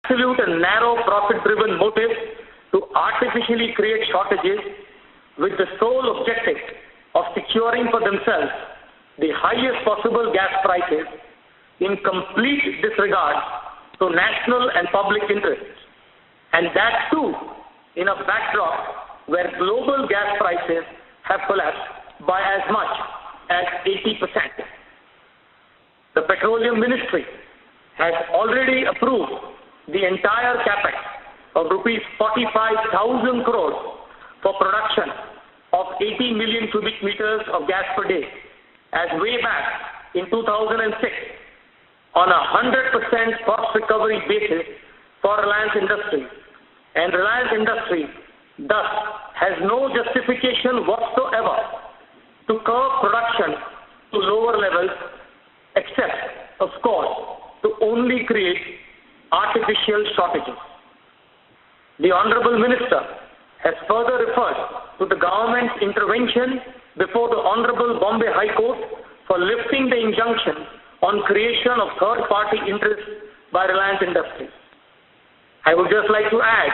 absolute and narrow profit-driven motive to artificially create shortages with the sole objective of securing for themselves the highest possible gas prices in complete disregard to national and public interests, and that too in a backdrop where global gas prices have collapsed by as much as 80%. The Petroleum Ministry has already approved the entire capex of rupees 45,000 crores for production of 80 million cubic meters of gas per day as way back in 2006 on a 100% cost recovery basis for Reliance Industries, and Reliance Industries thus has no justification whatsoever to curb production to lower levels except, of course, to only create artificial shortages. The Honorable Minister has further referred to the government's intervention before the Honorable Bombay High Court for lifting the injunction on creation of third-party interests by Reliance Industries. I would just like to add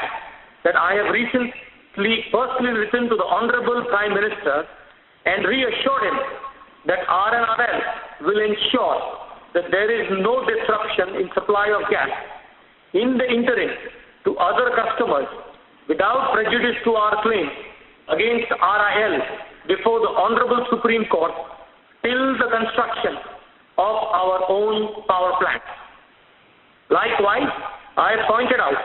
that I have recently personally written to the Honorable Prime Minister and reassured him that RNRL will ensure that there is no disruption in supply of gas in the interim to other customers without prejudice to our claims against RIL before the Honorable Supreme Court till the construction of our own power plants. Likewise, I have pointed out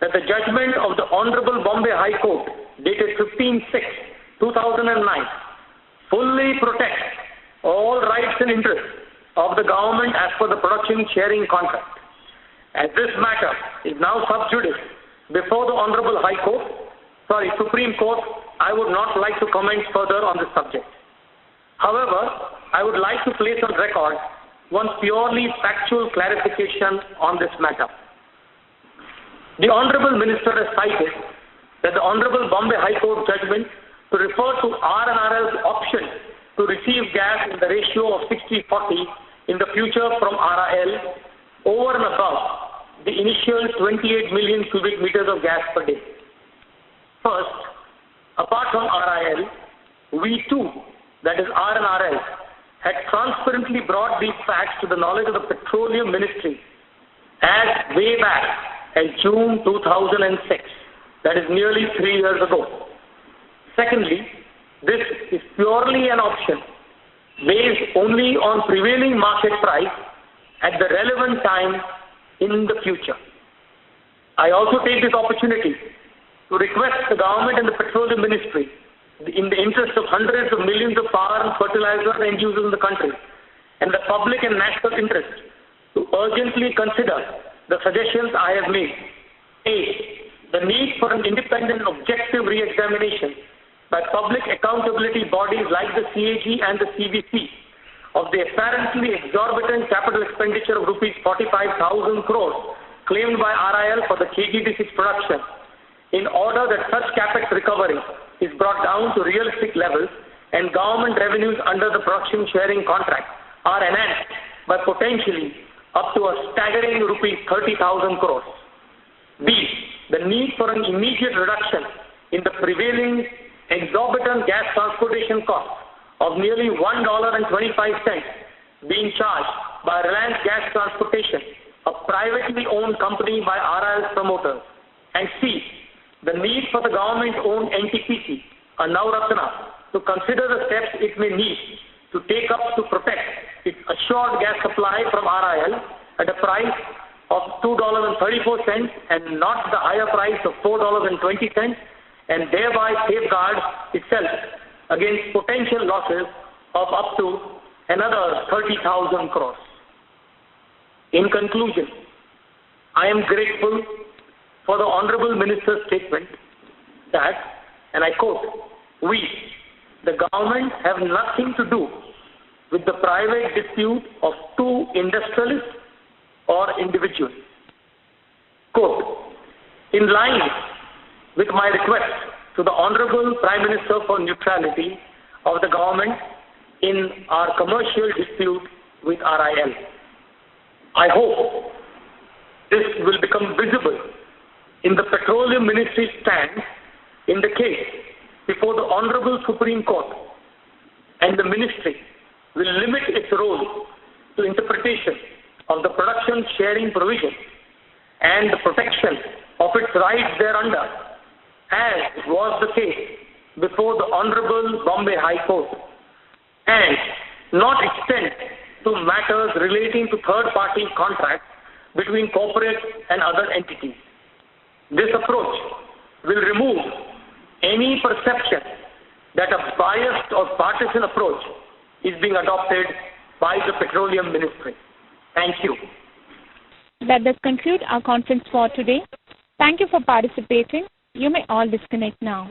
that the judgment of the Honorable Bombay High Court dated 15/6/2009 fully protects all rights and interests of the government as per the production sharing contract. As this matter is now sub judice before the Honorable Supreme Court, I would not like to comment further on this subject. However, I would like to place on record one purely factual clarification on this matter. The Honorable Minister has cited that the Honorable Bombay High Court judgment to refer to RNRL's option to receive gas in the ratio of 60-40 in the future from RIL over and above the initial 28 million cubic meters of gas per day. First, apart from RIL, we too, that is RNRL, had transparently brought these facts to the knowledge of the Petroleum Ministry as way back as June 2006, that is nearly 3 years ago. Secondly, this is purely an option based only on prevailing market price at the relevant time in the future. I also take this opportunity to request the government and the Petroleum Ministry, in the interest of hundreds of millions of power and fertilizer end users in the country and the public and national interest, to urgently consider the suggestions I have made. A, the need for an independent objective re-examination by public accountability bodies like the CAG and the CBC of the apparently exorbitant capital expenditure of rupees 45,000 crores claimed by RIL for the KGD6 production, in order that such capex recovery is brought down to realistic levels and government revenues under the production sharing contract are enhanced by potentially up to a staggering rupees 30,000 crores. B, the need for an immediate reduction in the prevailing exorbitant gas transportation cost of nearly $1.25 being charged by Reliance Gas Transportation, a privately owned company by RIL's promoters. And C, the need for the government-owned NTPC, a Navratna, to consider the steps it may need to take up to protect its assured gas supply from RIL at a price of $2.34 and not the higher price of $4.20, and thereby safeguard itself against potential losses of up to another 30,000 crores. In conclusion, I am grateful for the Honorable Minister's statement that, and I quote, "We, the government, have nothing to do with the private dispute of two industrialists or individuals." Quote, in line with my request to the Honorable Prime Minister for neutrality of the government in our commercial dispute with RIL. I hope this will become visible Petroleum Ministry stands in the case before the Honorable Supreme Court, and the Ministry will limit its role to interpretation of the production sharing provision and the protection of its rights thereunder, as was the case before the Honorable Bombay High Court, and not extend to matters relating to third-party contracts between corporate and other entities. This approach will remove any perception that a biased or partisan approach is being adopted by the Petroleum Ministry. Thank you. That does conclude our conference for today. Thank you for participating. You may all disconnect now.